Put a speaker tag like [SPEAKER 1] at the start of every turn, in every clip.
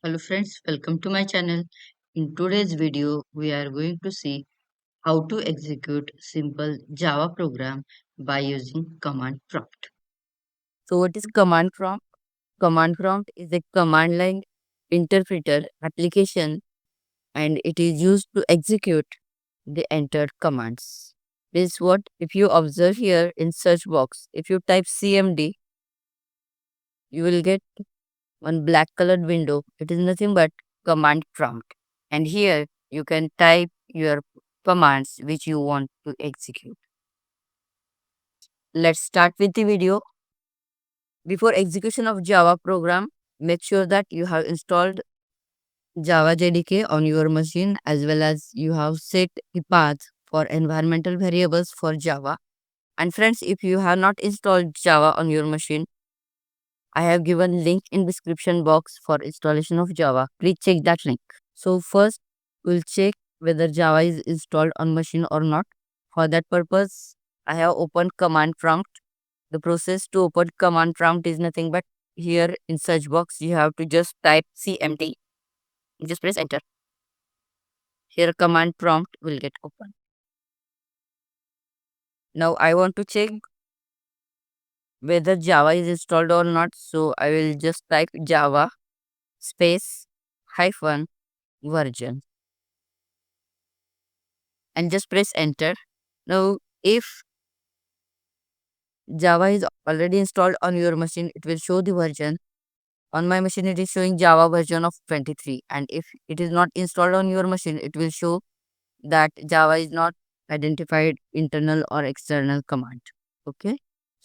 [SPEAKER 1] Hello friends, welcome to my channel. In today's video, we are going to see how to execute simple Java program by using command prompt. So what is command prompt? Command prompt is a command line interpreter application and it is used to execute the entered commands. This is what if you observe here in search box, if you type CMD, you will get one black colored window. It is nothing but command prompt. And here you can type your commands which you want to execute. Let's start with the video. Before execution of Java program, make sure that you have installed Java JDK on your machine as well as you have set the path for environmental variables for Java. And friends, if you have not installed Java on your machine, I have given link in description box for installation of Java. Please check that link. So first we'll check whether Java is installed on machine or not. For that purpose, I have opened command prompt. The process to open command prompt is nothing but here in search box you have to just type CMD. Just press enter. Here command prompt will get open. Now I want to check whether Java is installed or not. So I will just type Java space hyphen version and just press enter. Now if Java is already installed on your machine, it will show the version. On my machine, it is showing Java version of 23. And if it is not installed on your machine, it will show that Java is not identified internal or external command. Okay.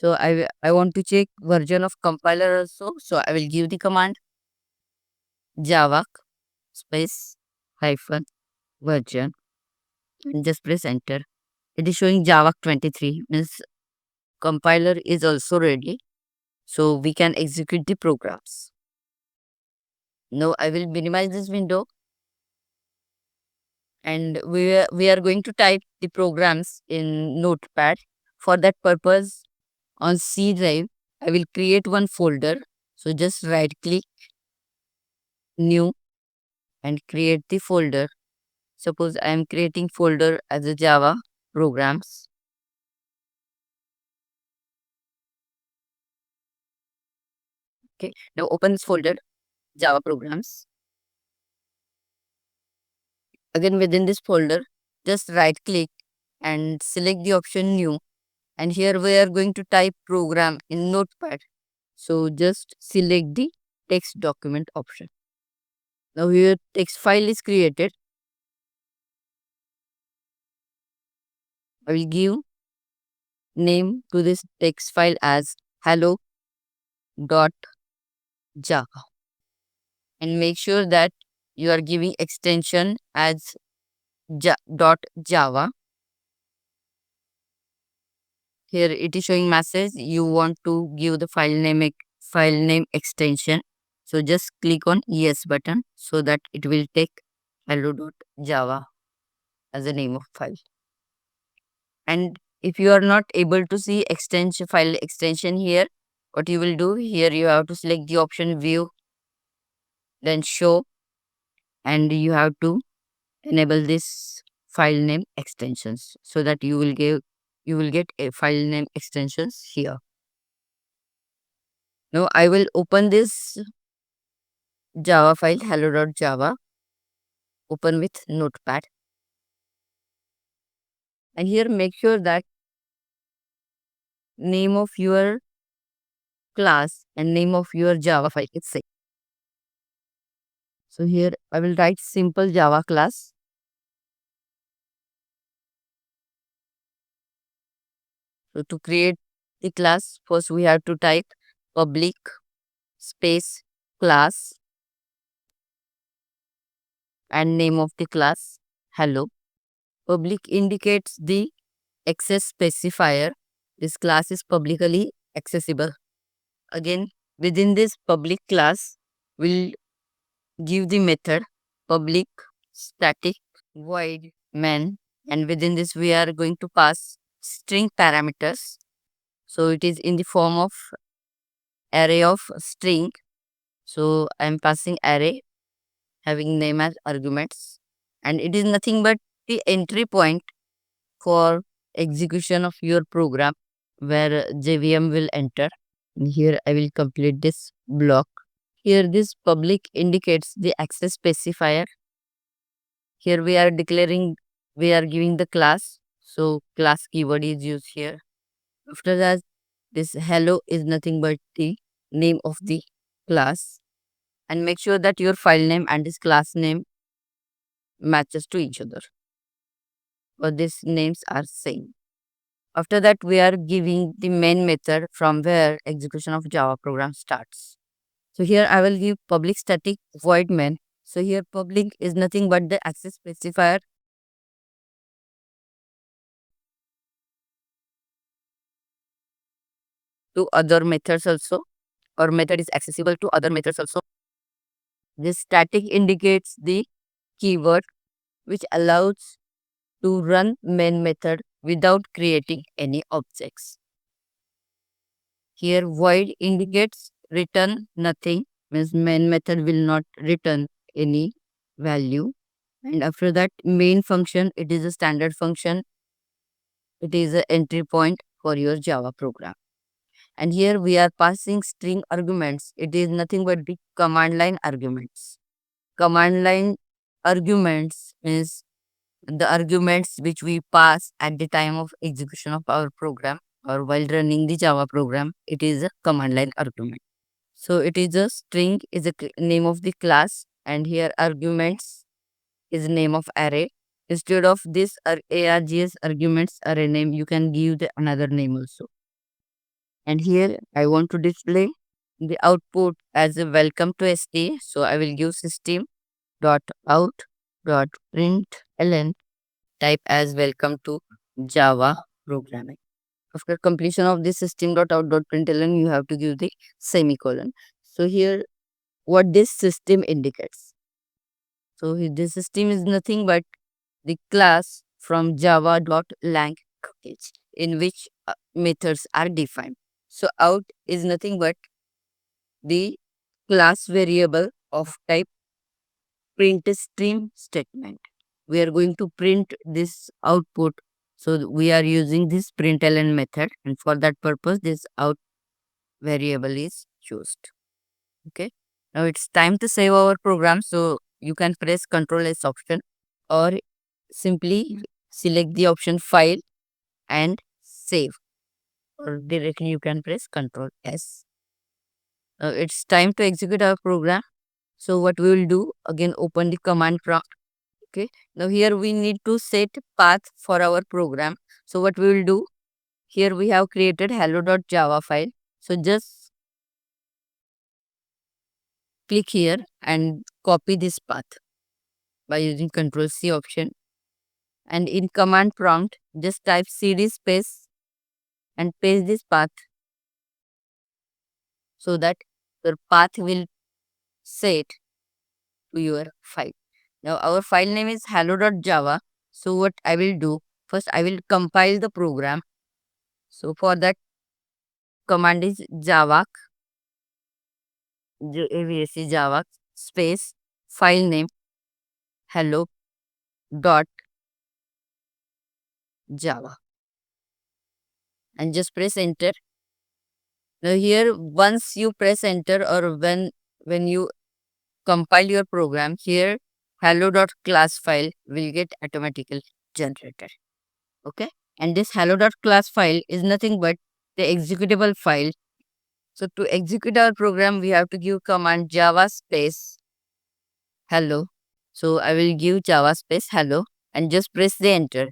[SPEAKER 1] So I want to check version of compiler also. So I will give the command Java space hyphen version and just press enter. It is showing Java 23 means compiler is also ready. So we can execute the programs. Now I will minimize this window and we are going to type the programs in Notepad. For that purpose, on C drive, I will create one folder. So just right click, new, and create the folder. Suppose I am creating folder as a Java programs. Okay, now open this folder, Java programs. Again within this folder, just right click and select the option new. And here we are going to type program in Notepad. So just select the text document option. Now here text file is created. I will give name to this text file as hello.java and make sure that you are giving extension as .java. Here it is showing message you want to give the file name extension. So just click on yes button so that it will take hello.java as a name of file. And if you are not able to see extension file extension here, what you will do here, you have to select the option view, then show, and you have to enable this file name extensions so that you will get a file name extensions here. Now I will open this Java file hello.java, open with Notepad, and here make sure that name of your class and name of your Java file is same. So here I will write simple Java class. So to create the class, first we have to type public space class and name of the class hello. Public indicates the access specifier. This class is publicly accessible. Again, within this public class, we'll give the method public static void main, and within this we are going to pass string parameters. So it is in the form of array of string. So I am passing array having name as arguments, and it is nothing but the entry point for execution of your program where JVM will enter. And here I will complete this block. Here this public indicates the access specifier. Here we are declaring, we are giving the class. So class keyword is used here. After that, this hello is nothing but the name of the class. And make sure that your file name and this class name matches to each other, or these names are same. After that, we are giving the main method from where execution of Java program starts. So here I will give public static void main. So here public is nothing but the access specifier to other methods also, or method is accessible to other methods also. This static indicates the keyword which allows to run main method without creating any objects. Here void indicates return nothing, means main method will not return any value. And after that, main function, it is a standard function. It is an entry point for your Java program. And here we are passing string arguments. It is nothing but the command line arguments. Command line arguments means the arguments which we pass at the time of execution of our program or while running the Java program. It is a command line argument. So it is a string is a name of the class, and here arguments is name of array. Instead of this args arguments array name, you can give the another name also. And here I want to display the output as a welcome to ST. So I will give system dot out dot println type as welcome to Java programming. After completion of this system.out.println, you have to give the semicolon. So here what this system indicates. So this system is nothing but the class from java.lang package in which methods are defined. So out is nothing but the class variable of type print stream statement. We are going to print this output. So we are using this println method, and for that purpose this out variable is used. Okay. Now it's time to save our program. So you can press Ctrl S option, or simply select the option file and save, or directly you can press Ctrl S. Now it's time to execute our program. So what we will do, again open the command prompt. Okay. Now here we need to set path for our program. So what we will do, here we have created hello.java file. So just click here and copy this path by using Ctrl C option. And in command prompt, just type cd space and paste this path so that your path will set to your file. Now our file name is hello.java. So what I will do, first I will compile the program. So for that command is java java space file name hello dot java, and just press enter. Now here once you press enter, or when you compile your program, here hello.class file will get automatically generated. Okay. And this hello.class file is nothing but the executable file. So to execute our program, we have to give command java space hello. So I will give java space hello and just press the enter.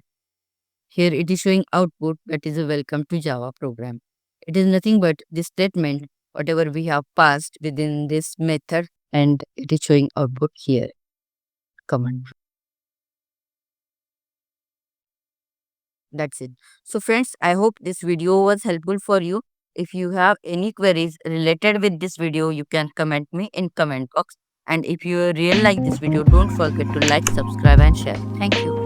[SPEAKER 1] Here it is showing output, that is a welcome to Java program. It is nothing but this statement, whatever we have passed within this method, and it is showing output here. Command. That's it. So friends, I hope this video was helpful for you. If you have any queries related with this video, you can comment me in comment box. And if you really like this video, don't forget to like, subscribe and share. Thank you.